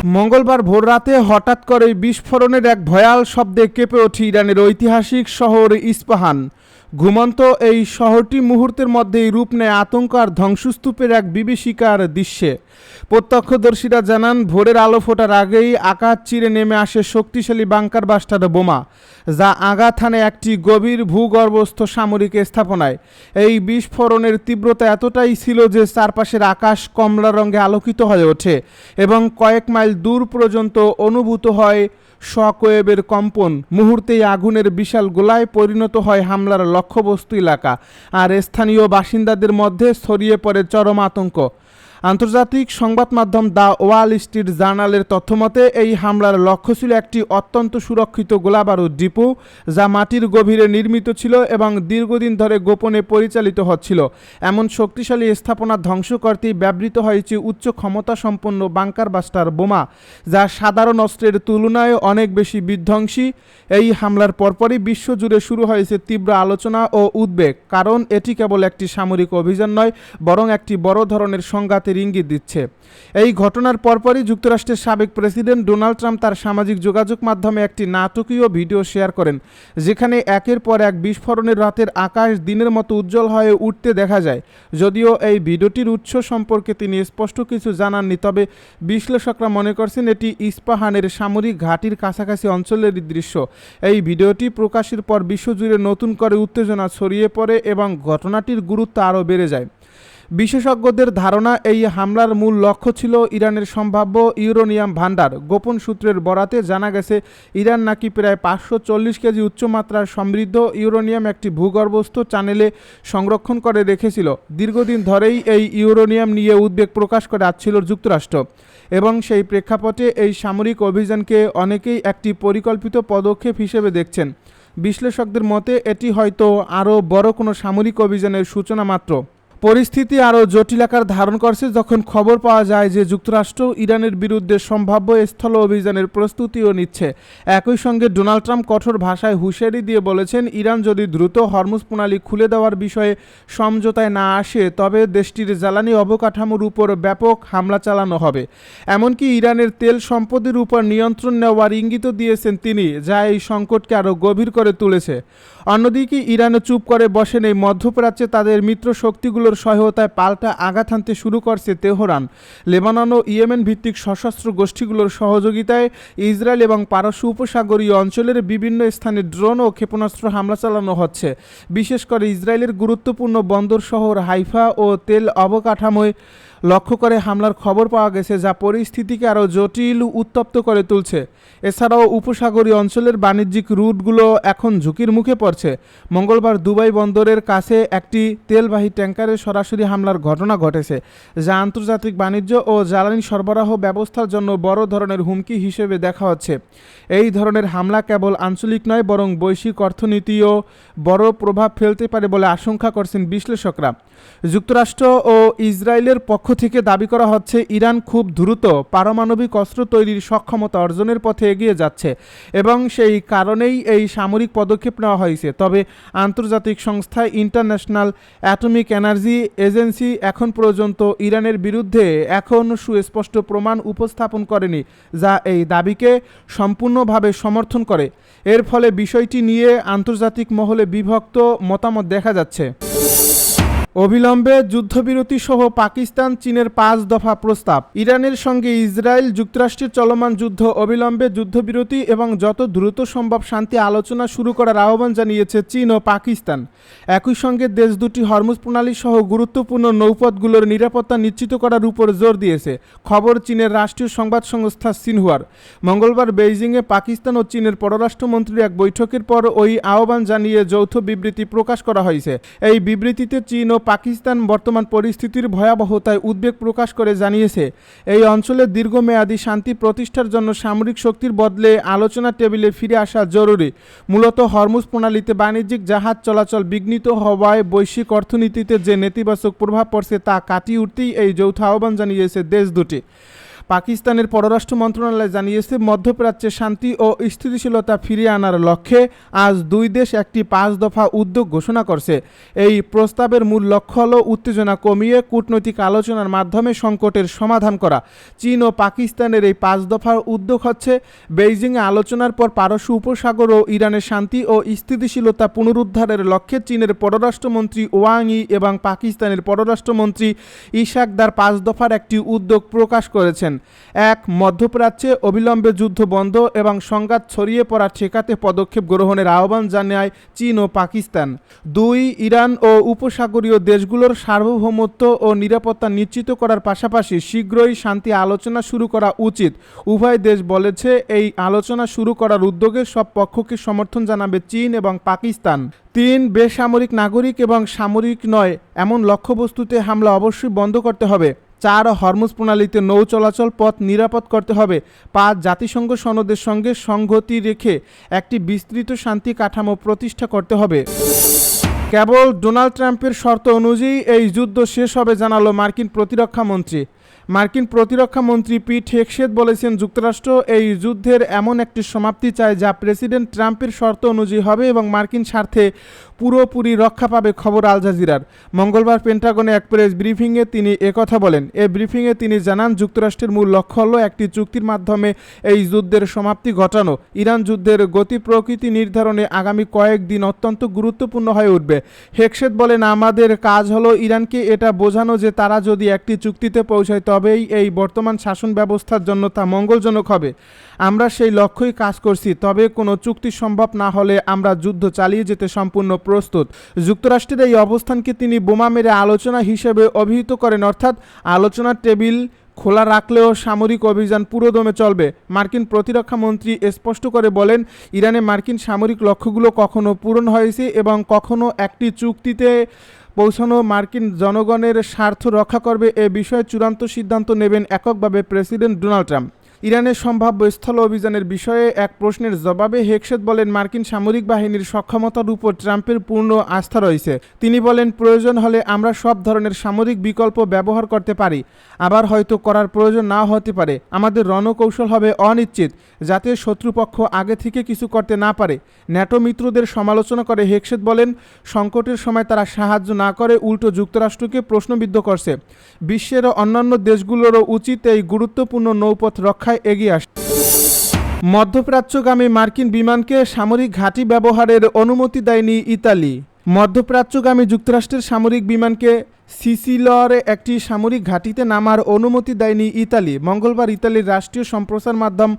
মঙ্গলবার ভোররাতে হঠাৎ করেই বিস্ফোরণের এক ভয়াল শব্দে কেঁপে ওঠে ইরানের ঐতিহাসিক শহর ইস্পাহান। ঘুমন্ত এই শহরটি মুহূর্তের মধ্যেই রূপ নেয় আতঙ্ক আর ধ্বংসস্তূপের এক বিভীষিকার দৃশ্যে। প্রত্যক্ষদর্শীরা জানান, ভোরের আলো ফোটার আগেই আকাশ চিরে নেমে আসে শক্তিশালী বাংকার বাস্টার বোমা, যা আঘাত হানে একটি গভীর ভূগর্ভস্থ সামরিক স্থাপনায়। এই বিস্ফোরণের তীব্রতা এতটাই ছিল যে চারপাশের আকাশ কমলা রঙে আলোকিত হয়ে ওঠে এবং কয়েক মাইল দূর পর্যন্ত অনুভূত হয় শকওয়েভের কম্পন। মুহূর্তেই আগুনের বিশাল গোলায় পরিণত হয় হামলার লক্ষ্যবস্তু এলাকা, আর স্থানীয় বাসিন্দাদের মধ্যে ছড়িয়ে পড়ে চরম আতঙ্ক। আন্তর্জাতিক সংবাদ মাধ্যম দ্য ওয়াল স্ট্রিট জার্নালের তথ্যমতে এই হামলার লক্ষ্য ছিল একটি অত্যন্ত সুরক্ষিত গোলাবারুদ ডিপো, যা মাটির গভীরে নির্মিত ছিল এবং দীর্ঘদিন ধরে গোপনে পরিচালিত হচ্ছিল। এমন শক্তিশালী স্থাপনা ধ্বংস করতেই ব্যবহৃত হয়েছে উচ্চ ক্ষমতা সম্পন্ন বাংকার বাস্টার বোমা, যা সাধারণ অস্ত্রের তুলনায় অনেক বেশি বিধ্বংসী। এই হামলার পরপরই বিশ্বজুড়ে শুরু হয়েছে তীব্র আলোচনা ও উদ্বেগ, কারণ এটি কেবল একটি সামরিক অভিযান নয়, বরং একটি বড় ধরনের সংঘাত ইঙ্গিত দিচ্ছে। এই ঘটনার পরপরই যুক্তরাষ্ট্রের সাবেক প্রেসিডেন্ট ডোনাল্ড ট্রাম্প তার সামাজিক যোগাযোগ মাধ্যমে একটি নাটকীয় ভিডিও শেয়ার করেন, যেখানে একের পর এক বিস্ফোরণের রাতের আকাশ দিনের মতো উজ্জ্বল হয়ে উঠতে দেখা যায়। যদিও এই ভিডিওটির উৎস সম্পর্কে তিনি স্পষ্ট কিছু জানাননি, তবে বিশ্লেষকরা মনে করছেন এটি ইস্পাহানের সামরিক ঘাঁটির কাছাকাছি অঞ্চলের দৃশ্য। এই ভিডিওটি প্রকাশের পর বিশ্বজুড়ে নতুন করে উত্তেজনা ছড়িয়ে পড়ে এবং ঘটনাটির গুরুত্ব আরও বেড়ে যায়। বিশেষজ্ঞদের ধারণা, এই হামলার মূল লক্ষ্য ছিল ইরানের সম্ভাব্য ইউরেনিয়াম ভান্ডার। গোপন সূত্রের বরাতে জানা গেছে, ইরান নাকি প্রায় 540 কেজি উচ্চমাত্রার সমৃদ্ধ ইউরেনিয়াম একটি ভূগর্ভস্থ চ্যানেলে সংরক্ষণ করে রেখেছিল। দীর্ঘদিন ধরেই এই ইউরেনিয়াম নিয়ে উদ্বেগ প্রকাশ করে আসছিল যুক্তরাষ্ট্র, এবং সেই প্রেক্ষাপটে এই সামরিক অভিযানকে অনেকেই একটি পরিকল্পিত পদক্ষেপ হিসেবে দেখছেন। বিশ্লেষকদের মতে এটি হয়তো আরও বড় কোনো সামরিক অভিযানের সূচনা মাত্র। পরিস্থিতি আরও জটিল আকার ধারণ করছে যখন খবর পাওয়া যায় যে যুক্তরাষ্ট্র ইরানের বিরুদ্ধে সম্ভাব্য স্থল অভিযানের প্রস্তুতিও নিচ্ছে। একই সঙ্গে ডোনাল্ড ট্রাম্প কঠোর ভাষায় হুঁশিয়ারি দিয়ে বলেছেন, ইরান যদি দ্রুত হরমুজ প্রণালী খুলে দেওয়ার বিষয়ে সমঝোতায় না আসে, তবে দেশটির জ্বালানি অবকাঠামোর উপর ব্যাপক হামলা চালানো হবে। এমনকি ইরানের তেল সম্পদের উপর নিয়ন্ত্রণ নেওয়ার ইঙ্গিতও দিয়েছেন তিনি, যা এই সংকটকে আরও গভীর করে তুলেছে। অন্যদিকে ইরানও চুপ করে বসেন। এই মধ্যপ্রাচ্যে তাদের মিত্র শক্তিগুলোর সহায়তায় পাল্টা আঘাত হানতে শুরু করছে তেহরান। লেবানন ও ইয়েমেন ভিত্তিক সশস্ত্র গোষ্ঠীগুলোর সহযোগিতায় ইসরায়েল এবং পারস্য উপসাগরীয় অঞ্চলের বিভিন্ন স্থানে ড্রোন ও ক্ষেপণাস্ত্র হামলা চালানো হচ্ছে। বিশেষ করে ইসরায়েলের গুরুত্বপূর্ণ বন্দর শহর হাইফা ও তেল অবকাঠামোয় লক্ষ্য করে হামলার খবর পাওয়া গেছে, যা পরিস্থিতিকে আরও জটিল উত্তপ্ত করে তুলছে। এছাড়াও উপসাগরীয় অঞ্চলের বাণিজ্যিক রুটগুলো এখন ঝুঁকির মুখে পড়ছে। মঙ্গলবার দুবাই বন্দরের কাছে একটি তেলবাহী ট্যাঙ্কারে সরাসরি হামলার ঘটনা ঘটেছে, যা আন্তর্জাতিক বাণিজ্য ও জ্বালানি সরবরাহ ব্যবস্থার জন্য বড় ধরনের হুমকি হিসেবে দেখা হচ্ছে। এই ধরনের হামলা কেবল আঞ্চলিক নয়, বরং বৈশ্বিক অর্থনীতিও বড় প্রভাব ফেলতে পারে বলে আশঙ্কা করছেন বিশ্লেষকরা। যুক্তরাষ্ট্র ও ইসরায়েলের পক্ষ থেকে দাবি করা হচ্ছে, ইরান খুব দ্রুত পারমাণবিক অস্ত্র তৈরির সক্ষমতা অর্জনের পথে এগিয়ে যাচ্ছে এবং সেই কারণেই এই সামরিক পদক্ষেপ নেওয়া হয়েছে। তবে আন্তর্জাতিক সংস্থা ইন্টারন্যাশনাল অ্যাটমিক এনার্জি এজেন্সি এখন পর্যন্ত ইরানের বিরুদ্ধে এখন সুস্পষ্ট প্রমাণ উপস্থাপন করেনি, যা এই দাবিকে সম্পূর্ণভাবে সমর্থন করে। এর ফলে বিষয়টি নিয়ে আন্তর্জাতিক মহলে বিভক্ত মতামত দেখা যাচ্ছে। অবিলম্বে যুদ্ধবিরতি সহ পাকিস্তান চীনের 5 দফা প্রস্তাব। ইরানের সঙ্গে ইসরায়েল যুক্তরাষ্ট্রের চলমান যুদ্ধ অবিলম্বে যুদ্ধবিরতি এবং যত দ্রুত সম্ভব শান্তি আলোচনা শুরু করার আহ্বান জানিয়েছে চীন ও পাকিস্তান। একই সঙ্গে দেশ দুটি হরমুজ প্রণালী সহ গুরুত্বপূর্ণ নৌপথগুলোর নিরাপত্তা নিশ্চিত করার উপর জোর দিয়েছে। খবর চীনের রাষ্ট্রীয় সংবাদ সংস্থা সিনহুয়ার। মঙ্গলবার বেইজিংয়ে পাকিস্তান ও চীনের পররাষ্ট্রমন্ত্রীর এক বৈঠকের পর ওই আহ্বান জানিয়ে যৌথ বিবৃতি প্রকাশ করা হয়েছে। এই বিবৃতিতে চীন ও পাকিস্তান বর্তমান পরিস্থিতির ভয়াবহতায় উদ্বেগ প্রকাশ করে জানিয়েছে, এই অঞ্চলে দীর্ঘমেয়াদী শান্তি প্রতিষ্ঠার জন্য সামরিক শক্তির বদলে আলোচনা টেবিলে ফিরে আসা জরুরি। মূলত হরমুজ প্রণালীতে বাণিজ্যিক জাহাজ চলাচল বিঘ্নিত হওয়ায় বৈশ্বিক অর্থনীতিতে যে নেতিবাচক প্রভাব পড়ছে তা কাটিয়ে উঠতেই এই যৌথ আহ্বান জানিয়েছে দেশ দুটি। পাকিস্তানের পররাষ্ট্র মন্ত্রণালয় জানিয়েছে, মধ্যপ্রাচ্যে শান্তি ও স্থিতিশীলতা ফিরিয়ে আনার লক্ষ্যে আজ দুই দেশ একটি 5 দফা উদ্যোগ ঘোষণা করছে। এই প্রস্তাবের মূল লক্ষ্য হল উত্তেজনা কমিয়ে কূটনৈতিক আলোচনার মাধ্যমে সংকটের সমাধান করা। চীন ও পাকিস্তানের এই 5 দফার উদ্যোগ হচ্ছে বেইজিংয়ে আলোচনার পর পারস্য উপসাগর ও ইরানের শান্তি ও স্থিতিশীলতা পুনরুদ্ধারের লক্ষ্যে চীনের পররাষ্ট্রমন্ত্রী ওয়াং ই এবং পাকিস্তানের পররাষ্ট্রমন্ত্রী ইশাকদার 5 দফার একটি উদ্যোগ প্রকাশ করেছেন। 1. মধ্যপ্রাচ্যে অবিলম্বে যুদ্ধ বন্ধ এবং সংঘাত ছড়িয়ে পড়া ঠেকাতে পদক্ষেপ গ্রহণের আহ্বান জানায় চীন ও পাকিস্তান। 2. ইরান ও উপসাগরীয় দেশগুলোর সার্বভৌমত্ব ও নিরাপত্তা নিশ্চিত করার পাশাপাশি শীঘ্রই শান্তি আলোচনা শুরু করা উচিত। উভয় দেশ বলেছে এই আলোচনা শুরু করার উদ্যোগে সব পক্ষকে সমর্থন জানাবে চীন এবং পাকিস্তান। 3. বেসামরিক নাগরিক এবং সামরিক নয় এমন লক্ষ্যবস্তুতে হামলা অবশ্যই বন্ধ করতে হবে। 4. হরমুজ প্রণালীতে নৌ চলাচল পথ নিরাপদ করতে হবে। 5. জাতিসংঘ সনদের সঙ্গে সংগতি রেখে একটি বিস্তৃত শান্তি কাঠামো প্রতিষ্ঠা করতে হবে। কেবল ডোনাল্ড ট্রাম্পের শর্ত অনুযায়ী এই যুদ্ধ শেষ হবে জানালো মার্কিন প্রতিরক্ষা মন্ত্রী। মার্কিন প্রতিরক্ষা মন্ত্রী পিট হেগসেথ বলেছেন, যুক্তরাষ্ট্র এই যুদ্ধের এমন একটি সমাপ্তি চায় যা প্রেসিডেন্ট ট্রাম্পের শর্ত অনুযায়ী হবে এবং মার্কিন স্বার্থে পুরোপুরি রক্ষা পাবে। খবর আল জাজিরার। মঙ্গলবার পেন্টাগনে এক প্রেস ব্রিফিংয়ে তিনি একথা বলেন। এই ব্রিফিংয়ে তিনি জানান, যুক্তরাষ্ট্রের মূল লক্ষ্য হল একটি চুক্তির মাধ্যমে এই যুদ্ধের সমাপ্তি ঘটানো। ইরান যুদ্ধের গতি প্রকৃতি নির্ধারণে আগামী কয়েকদিন অত্যন্ত গুরুত্বপূর্ণ হয়ে উঠবে। হেগসেথ বলেন, আমাদের কাজ হলো ইরানকে এটা বোঝানো যে তারা যদি একটি চুক্তিতে পৌঁছায় তবেই এই বর্তমান শাসন ব্যবস্থার জন্য তা মঙ্গলজনক হবে। আমরা সেই লক্ষ্যই কাজ করছি, তবে কোনো চুক্তি সম্ভব না হলে আমরা যুদ্ধ চালিয়ে যেতে সম্পূর্ণ প্রস্তুত। যুক্তরাষ্ট্রের এই অবস্থানকে তিনি বোমা মেরে আলোচনা হিসেবে অভিহিত করেন, অর্থাৎ আলোচনার টেবিল খোলা রাখলেও সামরিক অভিযান পুরোদমে চলবে। মার্কিন প্রতিরক্ষা মন্ত্রী স্পষ্ট করে বলেন, ইরানে মার্কিন সামরিক লক্ষ্যগুলো কখনো পূরণ হয়েছে এবং কখনো একটি চুক্তিতে পৌঁছানো মার্কিন জনগণের স্বার্থ রক্ষা করবে এ বিষয়ে চূড়ান্ত সিদ্ধান্ত নেবেন এককভাবে প্রেসিডেন্ট ডোনাল্ড ট্রাম্প। ইরানের সম্ভাব্য স্থল অভিযানের বিষয়ে এক প্রশ্নের জবাবে হেগসেথ বলেন, মার্কিন সামরিক বাহিনীর সক্ষমতার উপর ট্রাম্পের পূর্ণ আস্থা রয়েছে। তিনি বলেন, প্রয়োজন হলে আমরা সব ধরনের সামরিক বিকল্প ব্যবহার করতে পারি, আবার হয়তো করার প্রয়োজন নাও হতে পারে। আমাদের রণকৌশল হবে অনিশ্চিত, যাতে শত্রুপক্ষ আগে থেকে কিছু করতে না পারে। ন্যাটো মিত্রদের সমালোচনা করে হেগসেথ বলেন, সংকটের সময় তারা সাহায্য না করে উল্টো যুক্তরাষ্ট্রকে প্রশ্নবিদ্ধ করছে। বিশ্বের অন্যান্য দেশগুলোরও উচিত এই গুরুত্বপূর্ণ নৌপথ রক্ষায় এগিয়ে আসে। মধ্যপ্রাচ্যগামী মার্কিন বিমানকে সামরিক ঘাঁটি ব্যবহারের অনুমতি দেয়নি ইতালি। মধ্যপ্রাচ্যগামী যুক্তরাষ্ট্রের সামরিক বিমানকে সিসিলরে একটি সামরিক ঘাঁটিতে নামার অনুমতি দেয়নি ইতালি। মঙ্গলবার ইতালির রাষ্ট্রীয় সম্প্রচার মাধ্যম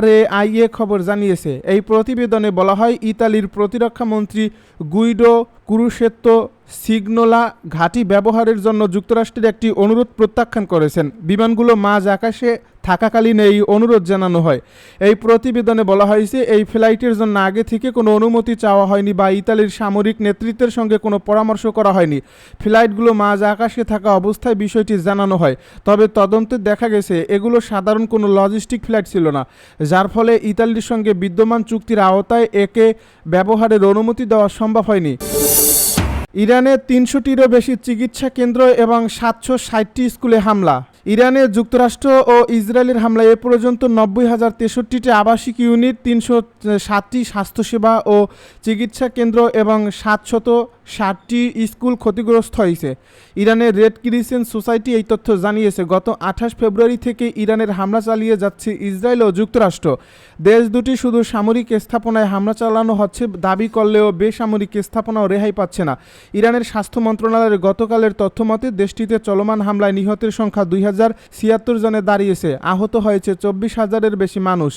RAI খবর জানিয়েছে। এই প্রতিবেদনে বলা হয়, ইতালির প্রতিরক্ষা মন্ত্রী গুইডো ক্রুশেত্তো সিগনোলা ঘাঁটি ব্যবহারের জন্য যুক্তরাষ্ট্রের একটি অনুরোধ প্রত্যাখ্যান করেছেন। বিমানগুলো মাঝ আকাশে থাকাকালীন এই অনুরোধ জানানো হয়। এই প্রতিবেদনে বলা হয়েছে, এই ফ্লাইটের জন্য আগে থেকে কোনো অনুমতি চাওয়া হয়নি বা ইতালির সামরিক নেতৃত্বের সঙ্গে কোনো পরামর্শ করা হয়নি। ফ্লাইটগুলো মাঝ আকাশে থাকা অবস্থায় বিষয়টি জানানো হয়, তবে তদন্তে দেখা গেছে এগুলো সাধারণ কোনো লজিস্টিক ফ্লাইট ছিল না, যার ফলে ইতালির সঙ্গে বিদ্যমান চুক্তির আওতায় একে ব্যবহারের অনুমতি দেওয়া সম্ভব হয়নি। ইরানে 300টিরও বেশি চিকিৎসা কেন্দ্র এবং 760টি স্কুলে হামলা। ইরানে যুক্তরাষ্ট্র ও ইসরায়েলের হামলায় এ পর্যন্ত 90,063টি আবাসিক ইউনিট, 307টি স্বাস্থ্যসেবা ও চিকিৎসা কেন্দ্র এবং 760টি স্কুল ক্ষতিগ্রস্ত হয়েছে। ইরানের রেড ক্রিসেন্ট সোসাইটি এই তথ্য জানিয়েছে। গত 28 ফেব্রুয়ারি থেকে ইরানের হামলা চালিয়ে যাচ্ছে ইসরায়েল ও যুক্তরাষ্ট্র। দেশ দুটি শুধু সামরিক স্থাপনায় হামলা চালানো হচ্ছে দাবি করলেও বেসামরিক স্থাপনাও রেহাই পাচ্ছে না। ইরানের স্বাস্থ্য মন্ত্রণালয়ের গতকালের তথ্যমতে দেশটিতে চলমান হামলায় নিহতের সংখ্যা 2076 জনে দাঁড়িয়েছে। আহত হয়েছে 24,000-এর বেশি মানুষ।